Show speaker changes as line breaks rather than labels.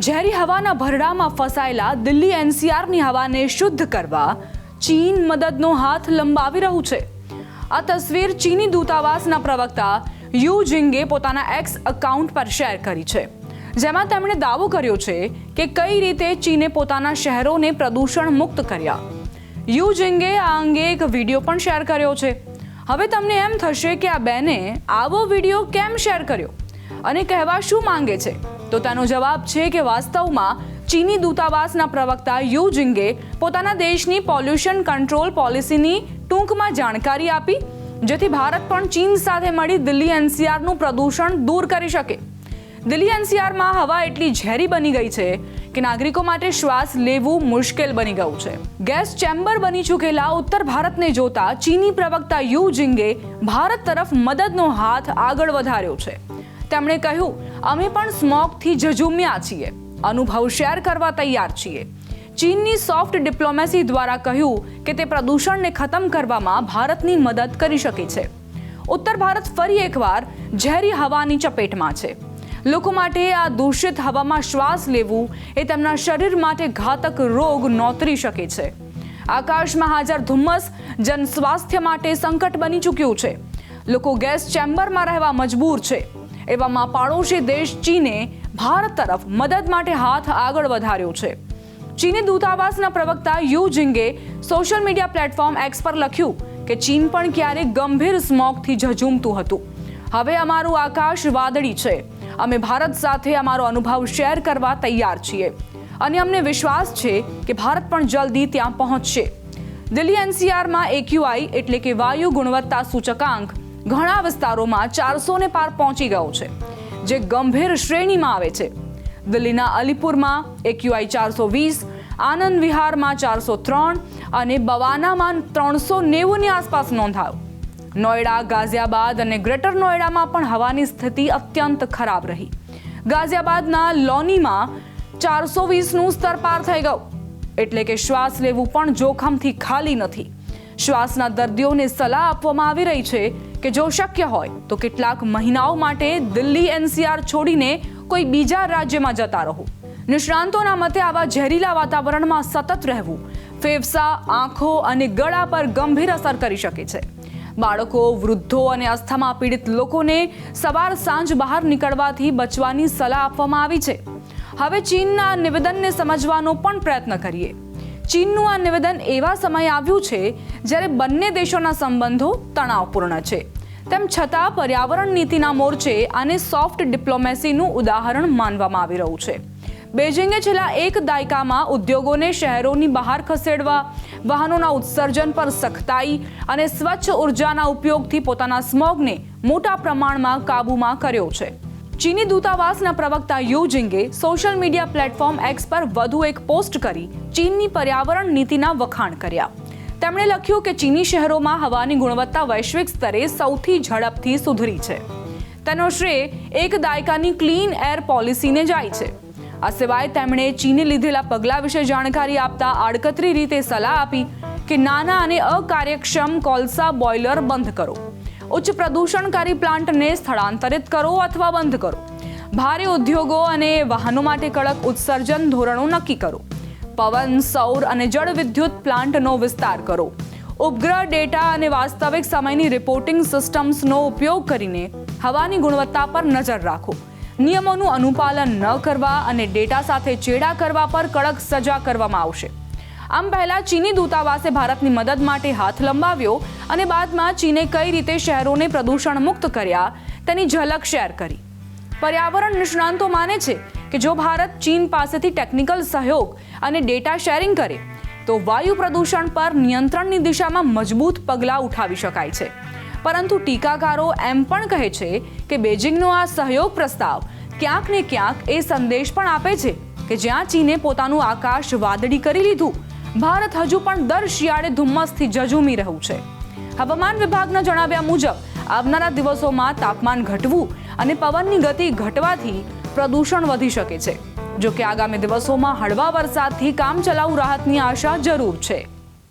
ઝેરી હવાના ભરડામાં ફસાયેલા દિલ્હી એનસીઆરની હવાને શુદ્ધ કરવા ચીન મદદનો હાથ લંબાવી રહ્યું છે. આ તસવીર ચીની દૂતાવાસના પ્રવક્તા યુ જિંગે પોતાના એક્સ એકાઉન્ટ પર શેર કરી છે, જેમાં તેમણે દાવો કર્યો છે કે કઈ રીતે ચીને પોતાના શહેરોને પ્રદૂષણ મુક્ત કર્યા. યુ જિંગે આ અંગે એક વિડીયો પણ શેર કર્યો છે. હવે તમને એમ થશે કે આ બેને આવો વિડીયો કેમ શેર કર્યો અને કહેવા શું માંગે છે, તો તેનો જવાબ છે કે વાસ્તવમાં ચીની દૂતાવાસના પ્રવક્તા યુ જિંગે પોતાના દેશની પોલ્યુશન કંટ્રોલ પોલિસીની ટૂંકમાં જાણકારી આપી, જેથી ભારત પણ ચીન સાથે મળી દિલ્હી એનસીઆરનું પ્રદૂષણ દૂર કરી શકે. દિલ્હી એનસીઆરમાં હવા એટલી ઝેરી બની ગઈ છે કે નાગરિકો માટે શ્વાસ લેવું મુશ્કેલ બની ગયું છે. ગેસ ચેમ્બર બની ચૂકેલા ઉત્તર ભારતને જોતા ચીની પ્રવક્તા યુ જિંગે ભારત તરફ મદદનો હાથ આગળ વધાર્યો છે. તેમણે કહ્યું, અમે પણ સ્મોગથી ઝઝૂમ્યા છીએ, અનુભવ શેર કરવા તૈયાર છીએ. ચીનની સોફ્ટ ડિપ્લોમેસી દ્વારા કહ્યું કે તે પ્રદૂષણને ખતમ કરવામાં ભારતની મદદ કરી શકે છે. ઉત્તર ભારત ફરી એકવાર ઝેરી હવાની ચપેટમાં છે. લોકો માટે આ દૂષિત હવામાં શ્વાસ લેવું એ તેમના શરીર માટે ઘાતક રોગ નોતરી શકે છે. આકાશમાં હાજર ધુમ્મસ જન સ્વાસ્થ્ય માટે સંકટ બની ચૂક્યું છે. લોકો ગેસ ચેમ્બરમાં રહેવા મજબૂર છે. એવામાં પાડોશી દેશ ચીને ભારત તરફ મદદ માટે હાથ આગળ વધાર્યો છે. ચીની દૂતાવાસના પ્રવક્તા યુ જિંગે સોશિયલ મીડિયા પ્લેટફોર્મ એક્સ પર લખ્યું કે ચીન પણ ક્યારેક ગંભીર સ્મોગથી ઝઝૂમતું હતું. હવે અમારું આકાશ વાદળી છે. અમે ભારત સાથે અમારો અનુભવ શેર કરવા તૈયાર છીએ અને અમને વિશ્વાસ છે કે ભારત પણ જલ્દી ત્યાં પહોંચશે. દિલ્હી એનસીઆરમાં એક્યુઆઈ એટલે કે વાયુ ગુણવત્તા સૂચકાંક ઘણા વિસ્તારોમાં 400 ને પાર પહોંચી ગયો છે, જે ગંભીર શ્રેણીમાં આવે છે. દિલ્હીના અલીપુરમાં એક્યુઆઈ 420, આનંદ વિહારમાં 403 અને બવાનામાં 390ની આસપાસ નોંધાયો. નોઈડા, ગાઝિયાબાદ અને ગ્રેટર નોઈડામાં પણ હવાની સ્થિતિ અત્યંત ખરાબ રહી. ગાઝિયાબાદના લોનીમાં 420નું સ્તર પાર થઈ ગયું, એટલે કે શ્વાસ લેવું પણ જોખમથી ખાલી નથી. શ્વાસના દર્દીઓને સલાહ આપવામાં આવી રહી છે કે જો શક્ય હોય તો કેટલાક મહિનાઓ માટે દિલ્હી એનસીઆર છોડીને કોઈ બીજા રાજ્યમાં જતા રહો. નિષ્ણાંતોના મતે આવા ઝેરીલા વાતાવરણમાં સતત રહેવું ફેફસા, આંખો અને ગળા પર ગંભીર અસર કરી શકે છે. બાળકો, વૃદ્ધો અને અસ્થમા પીડિત લોકોને સવાર સાંજ બહાર નીકળવાથી બચવાની સલાહ આપવામાં આવી છે. હવે ચીનના નિવેદનને સમજવાનો પણ પ્રયત્ન કરીએ. ચીનનું આ નિવેદન એવા સમયે આવ્યું છે જ્યારે બંને દેશોના સંબંધો તણાવપૂર્ણ છે. તેમ છતાં પર્યાવરણ નીતિના મોરચે આને સોફ્ટ ડિપ્લોમેસીનું ઉદાહરણ માનવામાં આવી રહ્યું છે. બેઇજિંગે છેલ્લા એક દાયકામાં ઉદ્યોગોને શહેરોની બહાર ખસેડવા, વાહનોના ઉત્સર્જન પર સખ્તાઈ અને સ્વચ્છ ઉર્જાના ઉપયોગથી પોતાના સ્મોગને મોટા પ્રમાણમાં કાબૂમાં કર્યો છે. ચીની દૂતાવાસના પ્રવક્તા યુ જિંગે સોશિયલ મીડિયા પ્લેટફોર્મ એક્સ પર વધુ એક પોસ્ટ કરી ચીનની પર્યાવરણ નીતિના વખાણ કર્યા. તેમણે લખ્યું કે ચીની શહેરોમાં હવાની ગુણવત્તા વૈશ્વિક સ્તરે સૌથી ઝડપથી સુધરી છે. તેનો શ્રેય એક દાયકાની ક્લીન એર પોલિસીને જાય છે. આ સિવાય તેમણે ચીને લીધેલા પગલાં વિશે જાણકારી આપતા આડકતરી રીતે સલાહ આપી કે નાના અને અકાર્યક્ષમ કોલસા બોઇલર બંધ કરો, ઉચ્ચ પ્રદૂષણકારી પ્લાન્ટને સ્થળાંતરિત કરો અથવા બંધ કરો, ભારે ઉદ્યોગો અને વાહનો માટે કડક ઉત્સર્જન ધોરણો નક્કી કરો, પવન, સૌર અને જળ વિદ્યુત પ્લાન્ટનો વિસ્તાર કરો, ઉપગ્રહ ડેટા અને વાસ્તવિક સમયની રિપોર્ટિંગ સિસ્ટમ્સનો ઉપયોગ કરીને હવાની ગુણવત્તા પર નજર રાખો, નિયમોનું અનુપાલન ન કરવા અને ડેટા સાથે ચેડા કરવા પર કડક સજા કરવામાં આવશે. આમ પહેલા ચીની દૂતાવાસે ભારતની મદદ માટે હાથ લંબાવ્યો અને બાદમાં ચીને કઈ રીતે શહેરોને પ્રદૂષણ મુક્ત કર્યા તેની ઝલક શેર કરી. પર્યાવરણ નિષ્ણાંતો માને છે કે જો ભારત ચીન પાસેથી ટેકનિકલ સહયોગ અને ડેટા શેરિંગ કરે તો વાયુ પ્રદૂષણ પર નિયંત્રણની દિશામાં મજબૂત પગલાં ઉઠાવી શકાય છે. પરંતુ ટીકાકારો એમ પણ કહે છે કે બેઇજિંગનો આ સહયોગ પ્રસ્તાવ ક્યાંક ને ક્યાંક એ સંદેશ પણ આપે છે કે જ્યાં ચીને પોતાનું આકાશ વાદળી કરી લીધું, ભારત હજુ પણ દર શિયાળે ધુમ્મસથી ઝઝૂમી રહ્યું છે. હવામાન વિભાગના જણાવ્યા મુજબ આવનારા દિવસોમાં તાપમાન ઘટવું અને પવનની ગતિ ઘટવાથી પ્રદૂષણ વધી શકે છે. જો કે આગામી દિવસોમાં હળવા વરસાદથી કામચલાઉ રાહતની આશા જરૂર છે.